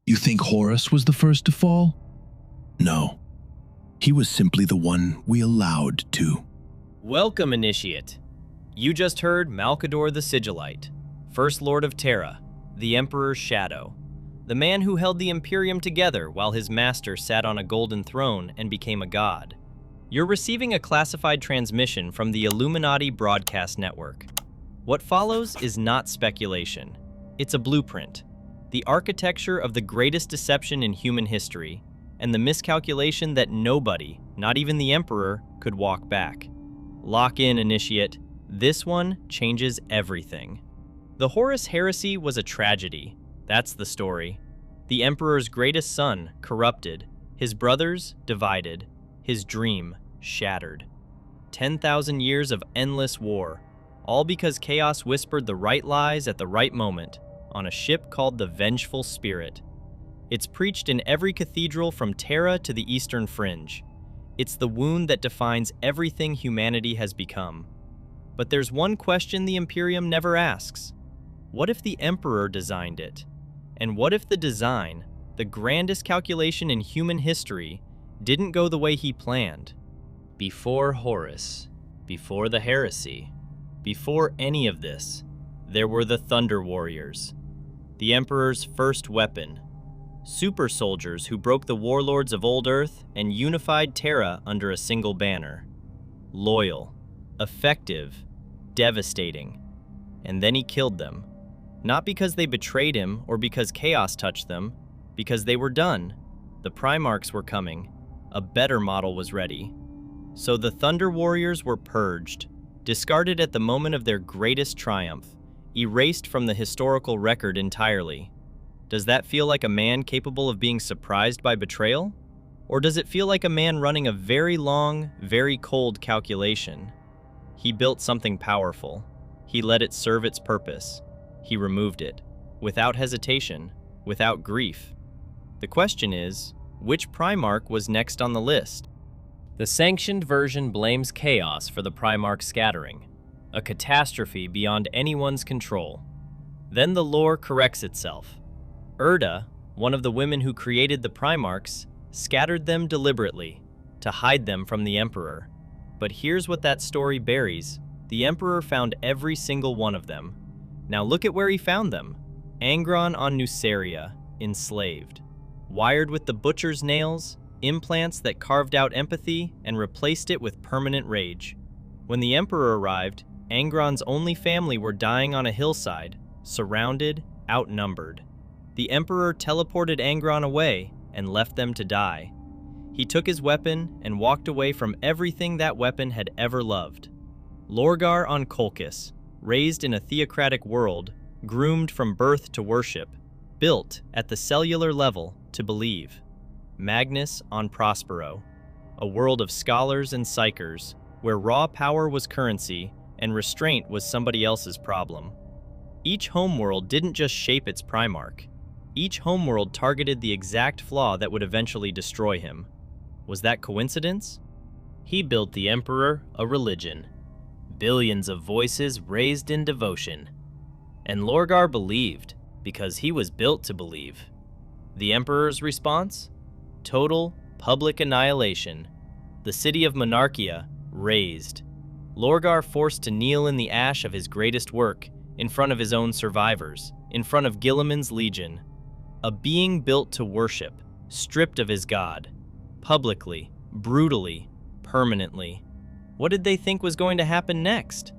You think Horus was the first to fall? No. He was simply the one we allowed to. Welcome, Initiate. You just heard Malkador the Sigillite, First Lord of Terra, the Emperor's Shadow, the man who held the Imperium together while his master sat on a golden throne and became a god. You're receiving a classified transmission from the Illuminati Broadcast Network. What follows is not speculation. It's a blueprint, the architecture of the greatest deception in human history, and the miscalculation that nobody, not even the Emperor, could walk back. Lock in, Initiate. This one changes everything. The Horus Heresy was a tragedy. That's the story. The Emperor's greatest son corrupted, his brothers divided, his dream shattered. 10,000 years of endless war, all because chaos whispered the right lies at the right moment on a ship called the Vengeful Spirit. It's preached in every cathedral from Terra to the Eastern Fringe. It's the wound that defines everything humanity has become. But there's one question the Imperium never asks. What if the Emperor designed it? And what if the design, the grandest calculation in human history, didn't go the way he planned? Before Horus, before the Heresy, before any of this, there were the Thunder Warriors, the Emperor's first weapon, super soldiers who broke the warlords of old Earth and unified Terra under a single banner. Loyal, effective, devastating. And then he killed them. Not because they betrayed him or because chaos touched them, because they were done. The Primarchs were coming. A better model was ready. So the Thunder Warriors were purged, discarded at the moment of their greatest triumph, erased from the historical record entirely. Does that feel like a man capable of being surprised by betrayal? Or does it feel like a man running a very long, very cold calculation? He built something powerful. He let it serve its purpose. He removed it, without hesitation, without grief. The question is, which Primarch was next on the list? The sanctioned version blames chaos for the Primarch scattering, a catastrophe beyond anyone's control. Then the lore corrects itself. Erda, one of the women who created the Primarchs, scattered them deliberately, to hide them from the Emperor. But here's what that story buries. The Emperor found every single one of them. Now look at where he found them. Angron on Nuceria, enslaved. Wired with the butcher's nails, implants that carved out empathy and replaced it with permanent rage. When the Emperor arrived, Angron's only family were dying on a hillside, surrounded, outnumbered. The Emperor teleported Angron away and left them to die. He took his weapon and walked away from everything that weapon had ever loved. Lorgar on Colchis, raised in a theocratic world, groomed from birth to worship, built at the cellular level to believe. Magnus on Prospero, a world of scholars and psychers, where raw power was currency and restraint was somebody else's problem. Each homeworld didn't just shape its Primarch. Each homeworld targeted the exact flaw that would eventually destroy him. Was that coincidence? He built the Emperor a religion. Billions of voices raised in devotion. And Lorgar believed, because he was built to believe. The Emperor's response? Total, public annihilation. The city of Monarchia razed. Lorgar forced to kneel in the ash of his greatest work, in front of his own survivors, in front of Guilliman's legion. A being built to worship, stripped of his god. Publicly, brutally, permanently. What did they think was going to happen next?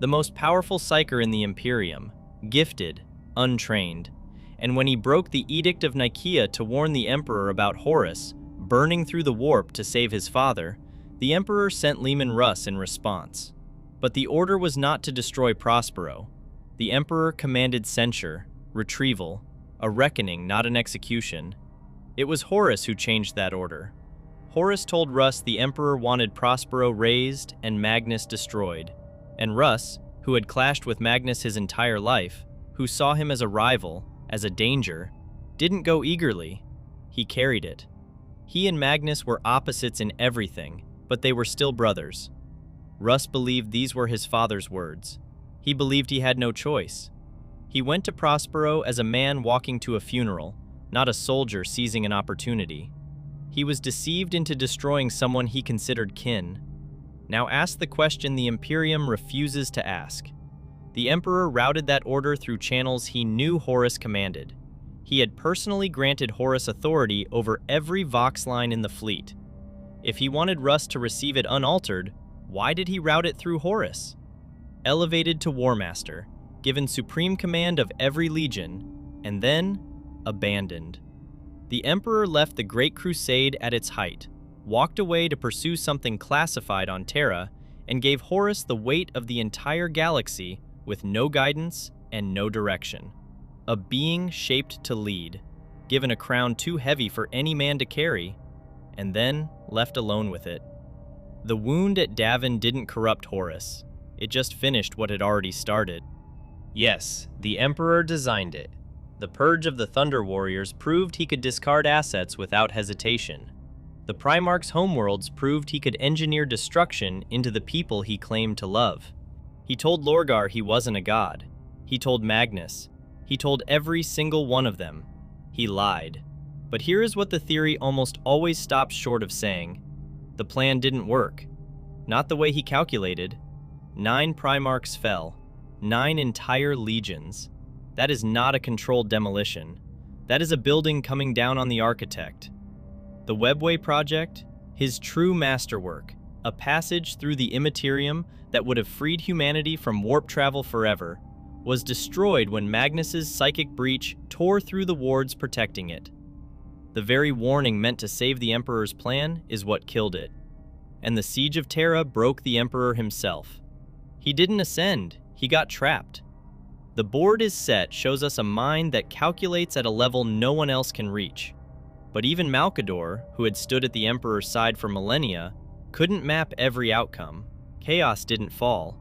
The most powerful psyker in the Imperium, gifted, untrained. And when he broke the Edict of Nicaea to warn the Emperor about Horus, burning through the warp to save his father, the Emperor sent Leman Russ in response. But the order was not to destroy Prospero. The Emperor commanded censure, retrieval, a reckoning, not an execution. It was Horus who changed that order. Horus told Russ the Emperor wanted Prospero razed and Magnus destroyed. And Russ, who had clashed with Magnus his entire life, who saw him as a rival, as a danger, didn't go eagerly. He carried it. He and Magnus were opposites in everything, but they were still brothers. Russ believed these were his father's words. He believed he had no choice. He went to Prospero as a man walking to a funeral, not a soldier seizing an opportunity. He was deceived into destroying someone he considered kin. Now ask the question the Imperium refuses to ask. The Emperor routed that order through channels he knew Horus commanded. He had personally granted Horus authority over every Vox line in the fleet. If he wanted Rust to receive it unaltered, why did he route it through Horus? Elevated to War Master, given supreme command of every legion, and then abandoned. The Emperor left the Great Crusade at its height, walked away to pursue something classified on Terra, and gave Horus the weight of the entire galaxy with no guidance and no direction. A being shaped to lead, given a crown too heavy for any man to carry, and then left alone with it. The wound at Davin didn't corrupt Horus. It just finished what had already started. Yes, the Emperor designed it. The Purge of the Thunder Warriors proved he could discard assets without hesitation. The Primarch's homeworlds proved he could engineer destruction into the people he claimed to love. He told Lorgar he wasn't a god. He told Magnus. He told every single one of them. He lied. But here is what the theory almost always stops short of saying. The plan didn't work. Not the way he calculated. 9 Primarchs fell. 9 entire legions. That is not a controlled demolition. That is a building coming down on the architect. The Webway project, his true masterwork, a passage through the Imperium that would have freed humanity from warp travel forever, was destroyed when Magnus's psychic breach tore through the wards protecting it. The very warning meant to save the Emperor's plan is what killed it. And the Siege of Terra broke the Emperor himself. He didn't ascend, he got trapped. The board is set shows us a mind that calculates at a level no one else can reach. But even Malkador, who had stood at the Emperor's side for millennia, couldn't map every outcome. Chaos didn't fall.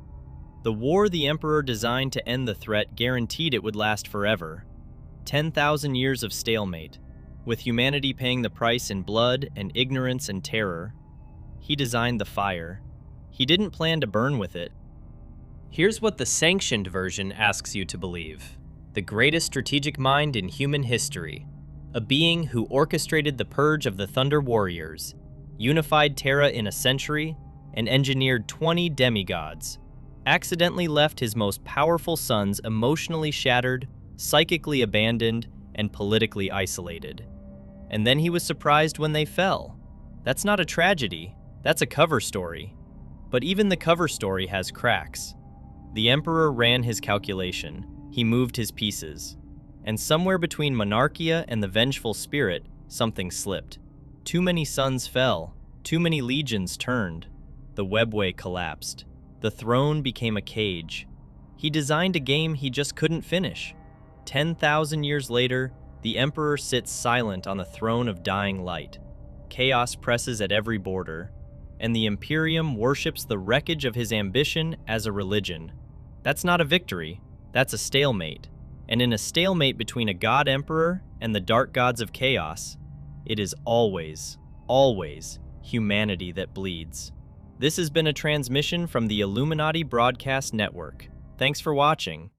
The war the Emperor designed to end the threat guaranteed it would last forever. 10,000 years of stalemate, with humanity paying the price in blood and ignorance and terror. He designed the fire. He didn't plan to burn with it. Here's what the sanctioned version asks you to believe. The greatest strategic mind in human history. A being who orchestrated the purge of the Thunder Warriors, unified Terra in a century, and engineered 20 demigods, accidentally left his most powerful sons emotionally shattered, psychically abandoned, and politically isolated. And then he was surprised when they fell. That's not a tragedy, that's a cover story. But even the cover story has cracks. The Emperor ran his calculation, he moved his pieces. And somewhere between Monarchia and the Vengeful Spirit, something slipped. Too many sons fell, too many legions turned. The Webway collapsed. The throne became a cage. He designed a game he just couldn't finish. 10,000 years later, the Emperor sits silent on the throne of dying light. Chaos presses at every border, and the Imperium worships the wreckage of his ambition as a religion. That's not a victory, that's a stalemate. And in a stalemate between a god emperor and the dark gods of chaos, it is always, always humanity that bleeds. This has been a transmission from the Illuminati Broadcast Network. Thanks for watching.